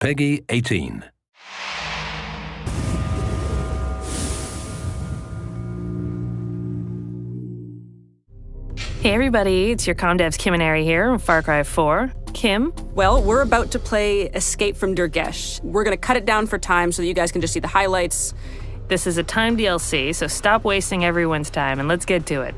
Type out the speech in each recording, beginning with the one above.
Peggy 18. Hey everybody, it's your Comdev's Kim and Ari here from Far Cry 4. Kim? Well, we're about to play Escape from Durgesh. We're going to cut it down for time so that you guys can just see the highlights. This is a timed DLC, so stop wasting everyone's time and let's get to it.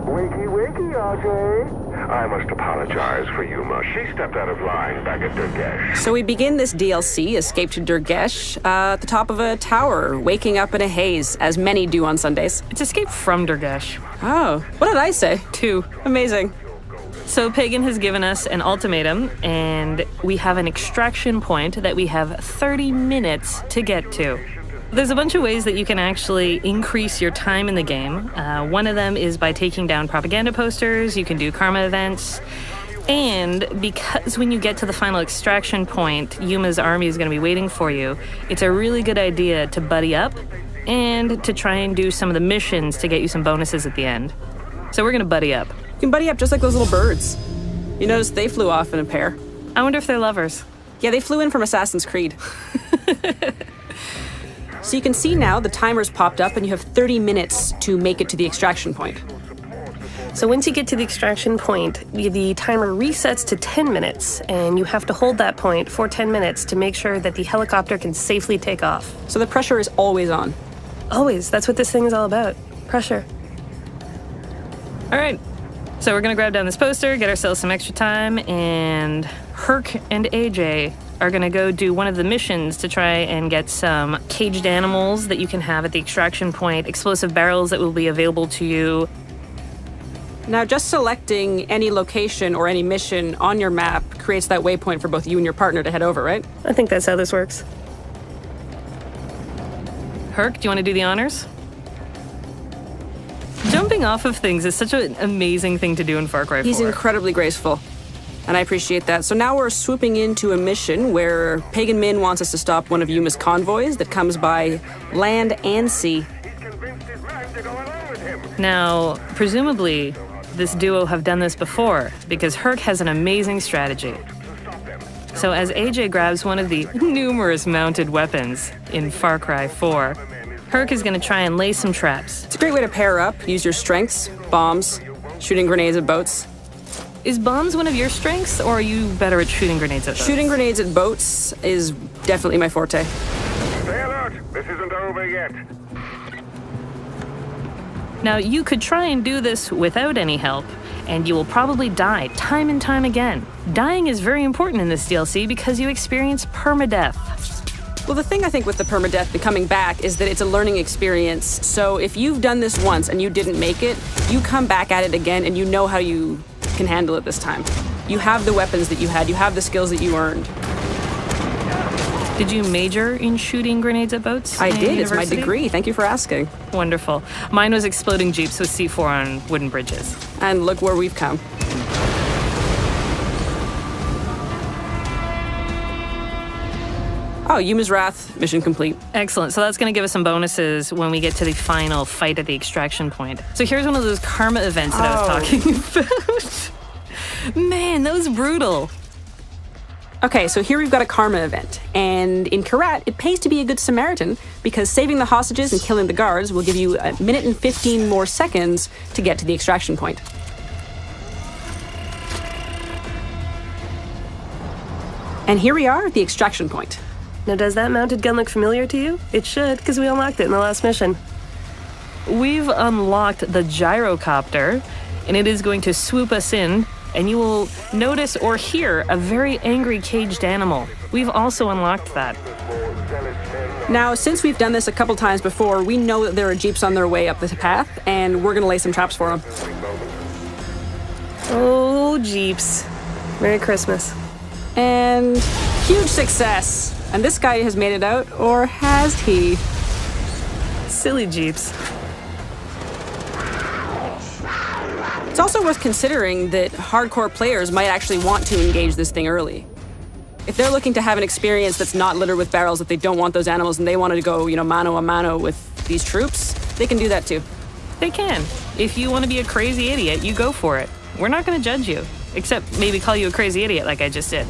Wakey, wakey, RJ. I must apologize for Yuma. She stepped out of line back at Durgesh. So we begin this DLC, Escape to Durgesh, at the top of a tower, waking up in a haze, as many do on Sundays. It's Escape from Durgesh. Oh, what did I say? 2. Amazing. So Pagan has given us an ultimatum, and we have an extraction point that we have 30 minutes to get to. There's a bunch of ways that you can actually increase your time in the game. One of them is by taking down propaganda posters. You can do karma events. And because when you get to the final extraction point, Yuma's army is going to be waiting for you, it's a really good idea to buddy up and to try and do some of the missions to get you some bonuses at the end. So we're going to buddy up. You can buddy up just like those little birds. You notice they flew off in a pair. I wonder if they're lovers. Yeah, they flew in from Assassin's Creed. So you can see now the timer's popped up and you have 30 minutes to make it to the extraction point. So once you get to the extraction point, the timer resets to 10 minutes, and you have to hold that point for 10 minutes to make sure that the helicopter can safely take off. So the pressure is always on. Always. That's what this thing is all about. Pressure. All right. So we're going to grab down this poster, get ourselves some extra time, and Herc and AJ are going to go do one of the missions to try and get some caged animals that you can have at the extraction point, explosive barrels that will be available to you. Now, just selecting any location or any mission on your map creates that waypoint for both you and your partner to head over, right? I think that's how this works. Herc, do you want to do the honors? Jumping off of things is such an amazing thing to do in Far Cry 4. He's incredibly graceful, and I appreciate that. So now we're swooping into a mission where Pagan Min wants us to stop one of Yuma's convoys that comes by land and sea. Now, presumably, this duo have done this before, because Herc has an amazing strategy. So as AJ grabs one of the numerous mounted weapons in Far Cry 4, Herc is going to try and lay some traps. It's a great way to pair up, use your strengths, bombs, shooting grenades at boats. Is bombs one of your strengths, or are you better at shooting grenades at boats? Shooting grenades at boats is definitely my forte. Stay alert. This isn't over yet. Now, you could try and do this without any help, and you will probably die time and time again. Dying is very important in this DLC because you experience permadeath. Well, the thing I think with the permadeath and coming back is that it's a learning experience. So if you've done this once and you didn't make it, you come back at it again and you know how you can handle it this time. You have the weapons that you had, you have the skills that you earned. Did you major in shooting grenades at boats? I did, University? it's my degree. Thank you for asking. Wonderful. Mine was exploding jeeps with C4 on wooden bridges. And look where we've come. Oh, Yuma's Wrath, mission complete. Excellent. So that's going to give us some bonuses when we get to the final fight at the extraction point. So here's one of those karma events that I was talking about. Man, that was brutal. Okay, so here we've got a karma event. And in Karat, it pays to be a good Samaritan because saving the hostages and killing the guards will give you 1 minute and 15 more seconds to get to the extraction point. And here we are at the extraction point. Now, does that mounted gun look familiar to you? It should, because we unlocked it in the last mission. We've unlocked the gyrocopter, and it is going to swoop us in, and you will notice or hear a very angry caged animal. We've also unlocked that. Now, since we've done this a couple times before, we know that there are jeeps on their way up the path, and we're going to lay some traps for them. Oh, jeeps. Merry Christmas. And huge success. And this guy has made it out, or has he? Silly jeeps. It's also worth considering that hardcore players might actually want to engage this thing early. If they're looking to have an experience that's not littered with barrels, if they don't want those animals and they wanted to go, mano a mano with these troops, they can do that too. They can. If you want to be a crazy idiot, you go for it. We're not going to judge you. Except maybe call you a crazy idiot like I just did.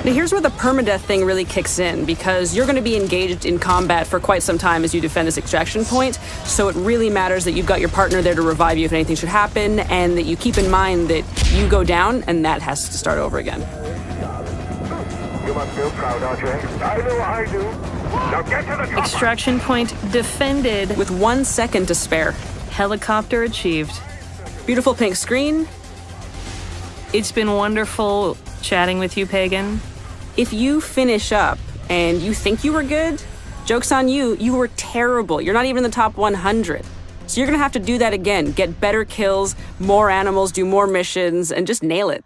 Now here's where the permadeath thing really kicks in, because you're going to be engaged in combat for quite some time as you defend this extraction point, so it really matters that you've got your partner there to revive you if anything should happen, and that you keep in mind that you go down and that has to start over again. You must feel proud, RJ. I know I do. Now get to the chopper. Extraction point defended. With 1 second to spare. Helicopter achieved. Beautiful pink screen. It's been wonderful chatting with you, Pagan. If you finish up and you think you were good, joke's on you, you were terrible. You're not even in the top 100. So you're gonna have to do that again. Get better kills, more animals, do more missions, and just nail it.